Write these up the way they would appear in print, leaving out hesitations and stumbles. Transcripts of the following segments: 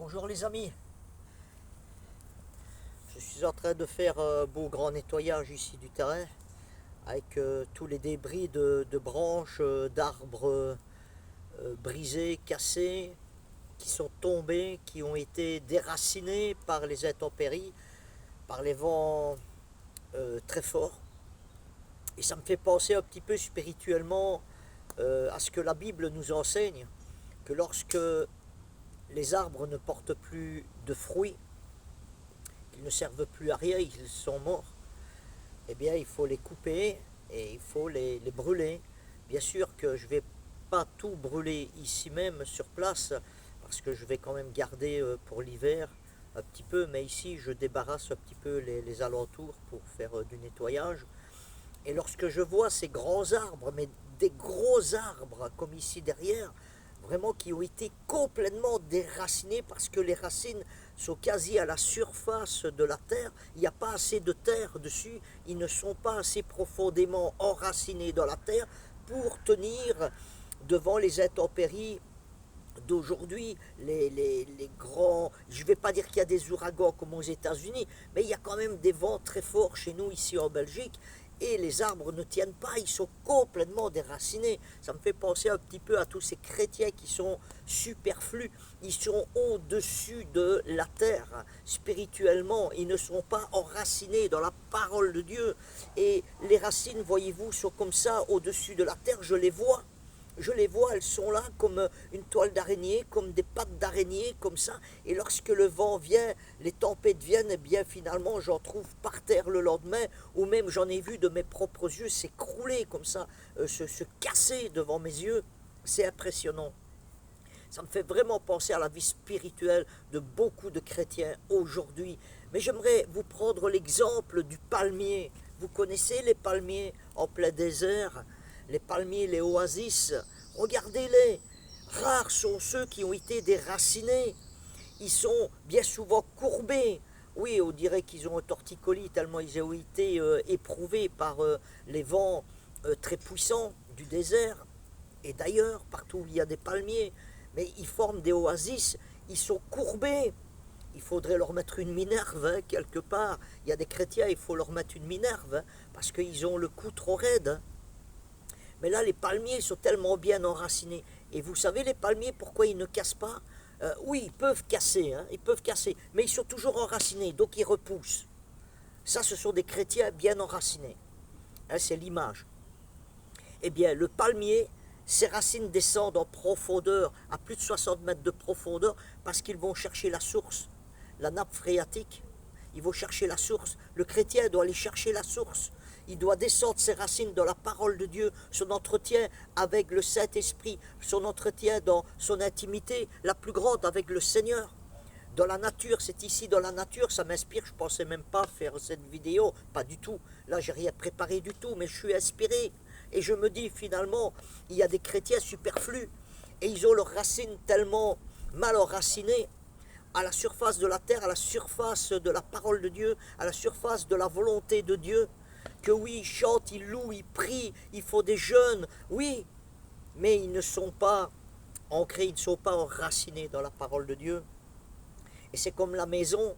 Bonjour les amis, je suis en train de faire un beau grand nettoyage ici du terrain avec tous les débris de branches, d'arbres brisés, cassés, qui sont tombés, qui ont été déracinés par les intempéries, par les vents très forts. Et ça me fait penser un petit peu spirituellement à ce que la Bible nous enseigne, que lorsque les arbres ne portent plus de fruits, qu'ils ne servent plus à rien, ils sont morts, eh bien il faut les couper et il faut les brûler. Bien sûr que je ne vais pas tout brûler ici même sur place, parce que je vais quand même garder pour l'hiver un petit peu, mais ici je débarrasse un petit peu les alentours pour faire du nettoyage. Et lorsque je vois ces grands arbres, mais des gros arbres comme ici derrière, vraiment qui ont été complètement déracinés parce que les racines sont quasi à la surface de la terre, il n'y a pas assez de terre dessus, ils ne sont pas assez profondément enracinés dans la terre pour tenir devant les intempéries d'aujourd'hui, les grands, je ne vais pas dire qu'il y a des ouragans comme aux États-Unis, mais il y a quand même des vents très forts chez nous ici en Belgique, et les arbres ne tiennent pas, ils sont complètement déracinés. Ça me fait penser un petit peu à tous ces chrétiens qui sont superflus, ils sont au-dessus de la terre spirituellement, ils ne sont pas enracinés dans la parole de Dieu, et les racines, voyez-vous, sont comme ça au-dessus de la terre, je les vois, elles sont là comme une toile d'araignée, comme des pattes d'araignée, comme ça. Et lorsque le vent vient, les tempêtes viennent, et bien finalement j'en trouve par terre le lendemain, ou même j'en ai vu de mes propres yeux s'écrouler comme ça, se casser devant mes yeux. C'est impressionnant. Ça me fait vraiment penser à la vie spirituelle de beaucoup de chrétiens aujourd'hui. Mais j'aimerais vous prendre l'exemple du palmier. Vous connaissez les palmiers en plein désert, les palmiers, les oasis. Regardez-les. Rares sont ceux qui ont été déracinés. Ils sont bien souvent courbés. Oui, on dirait qu'ils ont un torticolis tellement ils ont été éprouvés par les vents très puissants du désert. Et d'ailleurs, partout où il y a des palmiers, mais ils forment des oasis, ils sont courbés. Il faudrait leur mettre une minerve hein, quelque part. Il y a des chrétiens, il faut leur mettre une minerve hein, parce qu'ils ont le cou trop raide. Hein. Mais là, les palmiers sont tellement bien enracinés. Et vous savez, les palmiers, pourquoi ils ne cassent pas oui, ils peuvent casser, hein, ils peuvent casser, mais ils sont toujours enracinés, donc ils repoussent. Ça, ce sont des chrétiens bien enracinés. Hein, c'est l'image. Eh bien, le palmier, ses racines descendent en profondeur, à plus de 60 mètres de profondeur, parce qu'ils vont chercher la source, la nappe phréatique. Ils vont chercher la source. Le chrétien doit aller chercher la source. Il doit descendre ses racines dans la parole de Dieu, son entretien avec le Saint-Esprit, son entretien dans son intimité la plus grande avec le Seigneur. Dans la nature, c'est ici dans la nature, ça m'inspire, je ne pensais même pas faire cette vidéo, pas du tout. Là, j'ai rien préparé du tout, mais je suis inspiré. Et je me dis finalement, il y a des chrétiens superflus, et ils ont leurs racines tellement mal enracinées, à la surface de la terre, à la surface de la parole de Dieu, à la surface de la volonté de Dieu, que oui, ils chantent, ils louent, ils prient, il faut des jeûnes, oui, mais ils ne sont pas ancrés, ils ne sont pas enracinés dans la parole de Dieu. Et c'est comme la maison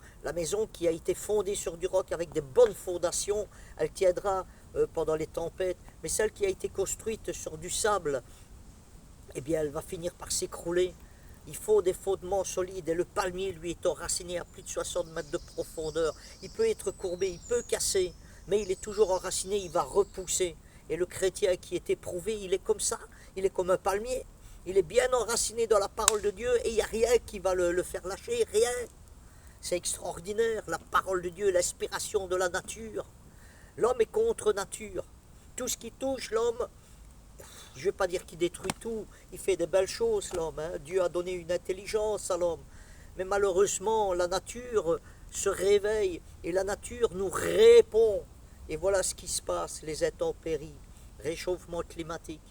qui a été fondée sur du roc avec des bonnes fondations, elle tiendra pendant les tempêtes, mais celle qui a été construite sur du sable, eh bien elle va finir par s'écrouler. Il faut des fondements solides et le palmier, lui, est enraciné à plus de 60 mètres de profondeur. Il peut être courbé, il peut casser, mais il est toujours enraciné, il va repousser. Et le chrétien qui est éprouvé, il est comme ça, il est comme un palmier. Il est bien enraciné dans la parole de Dieu et il n'y a rien qui va le faire lâcher, rien. C'est extraordinaire, la parole de Dieu, l'inspiration de la nature. L'homme est contre nature. Tout ce qui touche l'homme, je ne vais pas dire qu'il détruit tout, il fait des belles choses l'homme, hein. Dieu a donné une intelligence à l'homme. Mais malheureusement, la nature se réveille et la nature nous répond. Et voilà ce qui se passe, les intempéries, réchauffement climatique.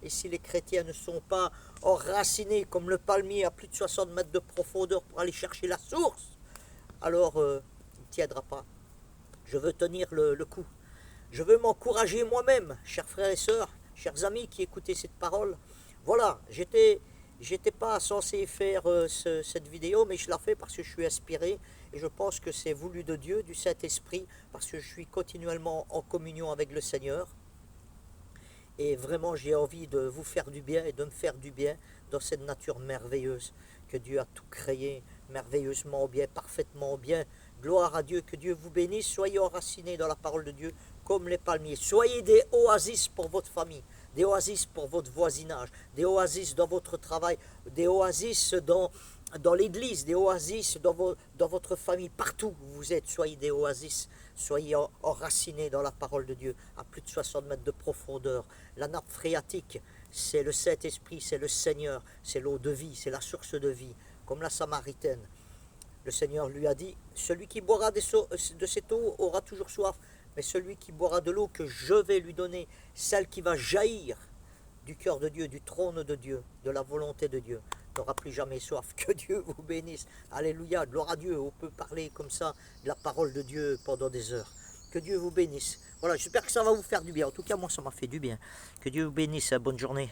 Et si les chrétiens ne sont pas enracinés comme le palmier à plus de 60 mètres de profondeur pour aller chercher la source, alors il ne tiendra pas. Je veux tenir le coup. Je veux m'encourager moi-même, chers frères et sœurs, chers amis qui écoutez cette parole. Voilà, j'étais J'étais pas censé faire cette vidéo, mais je la fais parce que je suis inspiré et je pense que c'est voulu de Dieu, du Saint-Esprit, parce que je suis continuellement en communion avec le Seigneur. Et vraiment, j'ai envie de vous faire du bien et de me faire du bien dans cette nature merveilleuse que Dieu a tout créé merveilleusement bien, parfaitement bien. Gloire à Dieu, que Dieu vous bénisse. Soyez enracinés dans la parole de Dieu comme les palmiers. Soyez des oasis pour votre famille, des oasis pour votre voisinage, des oasis dans votre travail, des oasis dans l'église, des oasis dans votre famille, partout où vous êtes, soyez des oasis, soyez enracinés dans la parole de Dieu, à plus de 60 mètres de profondeur. La nappe phréatique, c'est le Saint-Esprit, c'est le Seigneur, c'est l'eau de vie, c'est la source de vie, comme la Samaritaine. Le Seigneur lui a dit, celui qui boira de cette eau aura toujours soif, mais celui qui boira de l'eau que je vais lui donner, celle qui va jaillir du cœur de Dieu, du trône de Dieu, de la volonté de Dieu, n'aura plus jamais soif. Que Dieu vous bénisse. Alléluia, gloire à Dieu. On peut parler comme ça de la parole de Dieu pendant des heures. Que Dieu vous bénisse. Voilà, j'espère que ça va vous faire du bien. En tout cas, moi, ça m'a fait du bien. Que Dieu vous bénisse. Bonne journée.